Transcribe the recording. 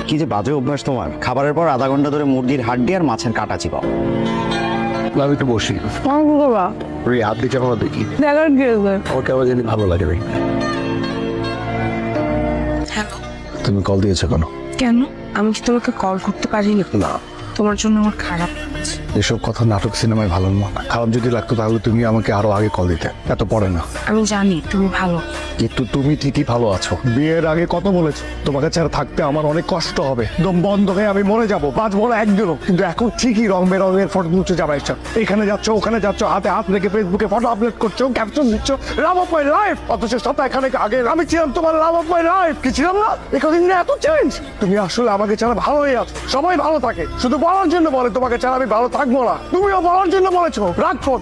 কি যে বাজে অভ্যাস তোমার, খাবারের পর আধা ঘন্টা ধরে মুরগির হাড্ডি আর মাছের কাটা চিবাও। আমি একটু বসি হাত দিচ্ছে আমার দেখি ওকে আবার জানি ভালো লাগে ভাই। হ্যালো, তুমি কল দিয়েছো কেন? কেন? আমি কি তোমাকে কল করতে পারিনি? না, তোমার জন্য আমার খারাপ লাগছে। এসব কথা নাটক সিনেমায় ভালো না। খারাপ যদি লাগতো তাহলে তুমি আমাকে আরো আগে কল দিতে, এত পরে না। আমি জানি তুমি ভালো, কিন্তু তুমি ঠিকই ভালো আছো। বিয়ের আগে কত বলেছো তোমাকে ছাড়া থাকতে আমার অনেক কষ্ট হবে, দম বন্ধ হয়ে আমি মরে যাবো, বাঁচবো না একদিনও। কিন্তু এখন ঠিকই রং বেরঙের ফটো তুলছো জামাইয়ের সাথে, এখানে যাচ্ছ ওখানে যাচ্ছ, হাতে হাত রেখে ফেসবুকে ফটো আপলোড করছো, ক্যাপশন দিচ্ছ লাভ অফ মাই লাইফ। অথচ সপ্তাহখানেক আগে আমি ছিলাম তোমার লাভ অফ মাই লাইফ। কি ছিলাম না? এতদিন এত চেঞ্জ। তুমি আসলে আমাকে ছাড়া ভালোই আছো, সবাই ভালো থাকে, শুধু বলার জন্য বলে তোমাকে ছাড়া আমি ভালো থাকবো না। তুমিও বলার জন্য বলেছো। রাগ ফোন।